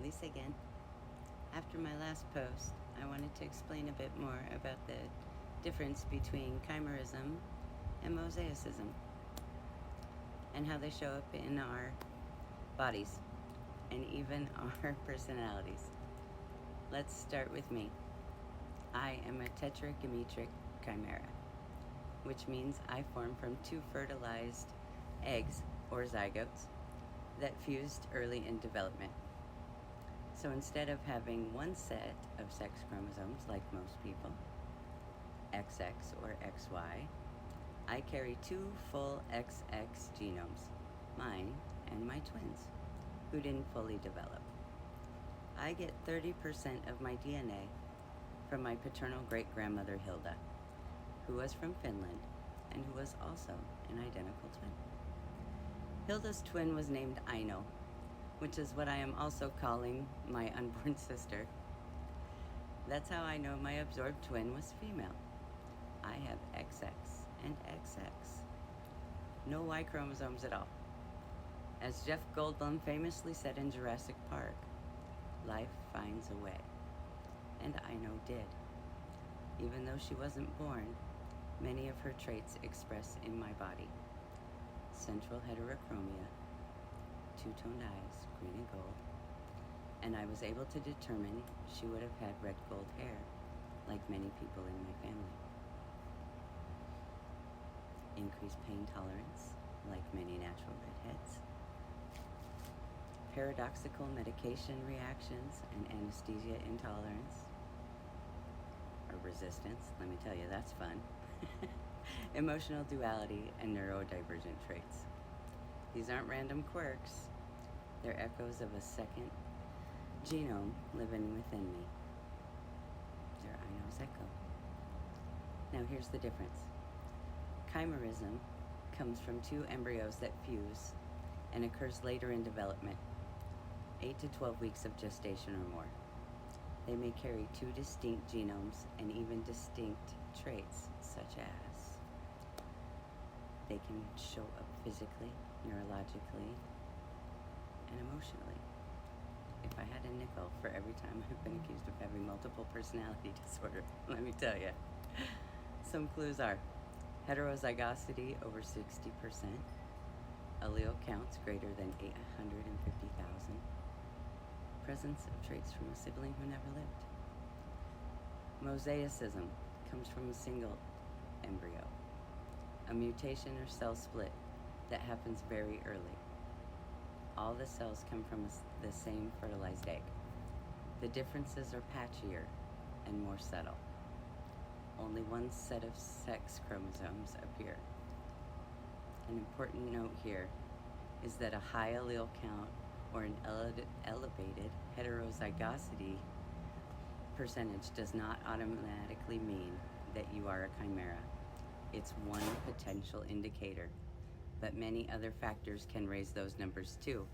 Lisa again. After my last post, I wanted to explain a bit more about the difference between chimerism and mosaicism and how they show up in our bodies and even our personalities. Let's start with me. I am a tetragametric chimera, which means I form from two fertilized eggs or zygotes that fused early in development. So instead of having one set of sex chromosomes like most people, XX or XY, I carry two full XX genomes, mine and my twins, who didn't fully develop. I get 30% of my DNA from my paternal great-grandmother Hilda, who was from Finland and who was also an identical twin. Hilda's twin was named Aino, which is what I am also calling my unborn sister. That's how I know my absorbed twin was female. I have XX and XX. No Y chromosomes at all. As Jeff Goldblum famously said in Jurassic Park, life finds a way. And Aino did. Even though she wasn't born, many of her traits express in my body. Central heterochromia, two-toned eyes, green and gold, and I was able to determine she would have had red gold hair, like many people in my family. Increased pain tolerance, like many natural redheads. Paradoxical medication reactions and anesthesia intolerance, or resistance, let me tell you, that's fun. Emotional duality and neurodivergent traits. These aren't random quirks. They're echoes of a second genome living within me. They're Aino's echo. Now here's the difference. Chimerism comes from two embryos that fuse and occurs later in development, 8 to 12 weeks of gestation or more. They may carry two distinct genomes and even distinct traits, such as they can show up physically, neurologically, and emotionally. If I had a nickel for every time I've been accused of having multiple personality disorder, let me tell you. Some clues are heterozygosity over 60%, allele counts greater than 850,000, presence of traits from a sibling who never lived. Mosaicism comes from a single embryo, a mutation or cell split that happens very early. All the cells come from the same fertilized egg. The differences are patchier and more subtle. Only one set of sex chromosomes appear. An important note here is that a high allele count or an elevated heterozygosity percentage does not automatically mean that you are a chimera. It's one potential indicator, but many other factors can raise those numbers too,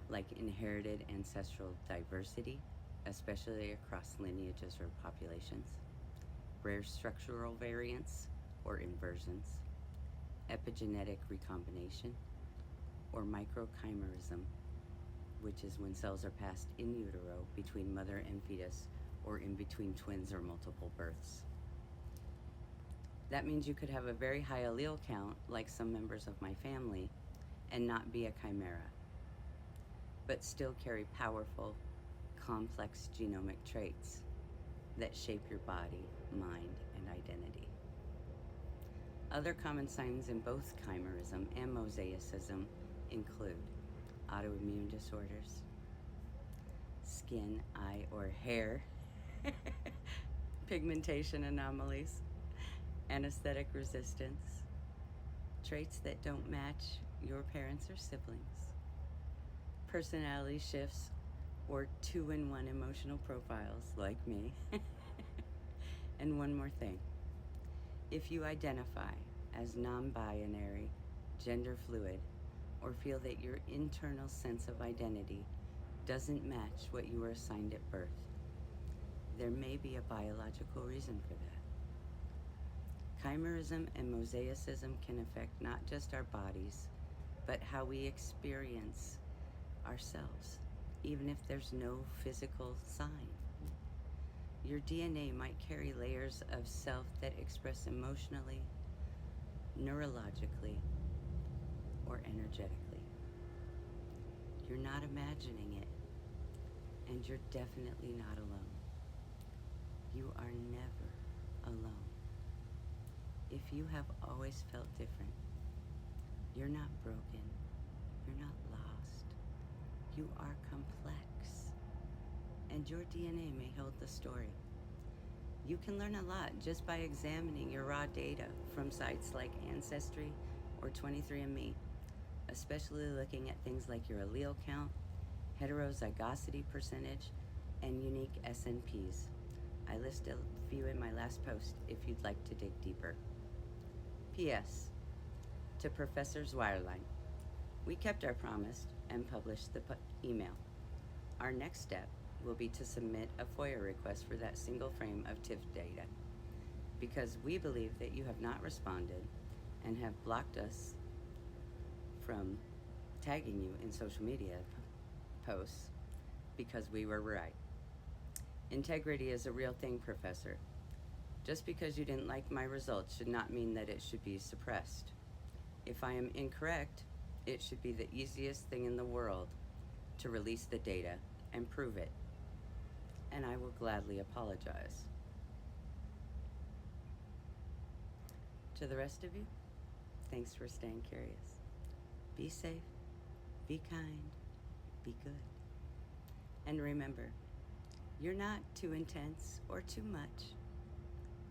like inherited ancestral diversity, especially across lineages or populations, rare structural variants or inversions, epigenetic recombination, or microchimerism, which is when cells are passed in utero between mother and fetus or in between twins or multiple births. That means you could have a very high allele count, like some members of my family, and not be a chimera, but still carry powerful, complex genomic traits that shape your body, mind, and identity. Other common signs in both chimerism and mosaicism include autoimmune disorders, skin, eye, or hair, pigmentation anomalies, anesthetic resistance, traits that don't match your parents or siblings, personality shifts, or 2-in-1 emotional profiles like me. And one more thing. If you identify as non-binary, gender fluid, or feel that your internal sense of identity doesn't match what you were assigned at birth, there may be a biological reason for that. Chimerism and mosaicism can affect not just our bodies, but how we experience ourselves even if there's no physical sign. Your DNA might carry layers of self that express emotionally, neurologically, or energetically. You're not imagining it, and you're definitely not alone. You are never alone. If you have always felt different, you're not broken, you're not lost. You are complex, and your DNA may hold the story. You can learn a lot just by examining your raw data from sites like Ancestry or 23andMe, especially looking at things like your allele count, heterozygosity percentage, and unique SNPs. I list a few in my last post if you'd like to dig deeper. P.S. To Professor Zweierlein, we kept our promise and published the email. Our next step will be to submit a FOIA request for that single frame of TIFF data, because we believe that you have not responded and have blocked us from tagging you in social media posts because we were right. Integrity is a real thing, Professor. Just because you didn't like my results should not mean that it should be suppressed. If I am incorrect, it should be the easiest thing in the world to release the data and prove it, and I will gladly apologize. To the rest of you, thanks for staying curious. Be safe, be kind, be good. And remember, you're not too intense or too much.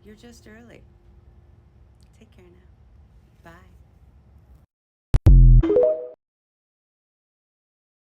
You're just early. Take care now. Bye.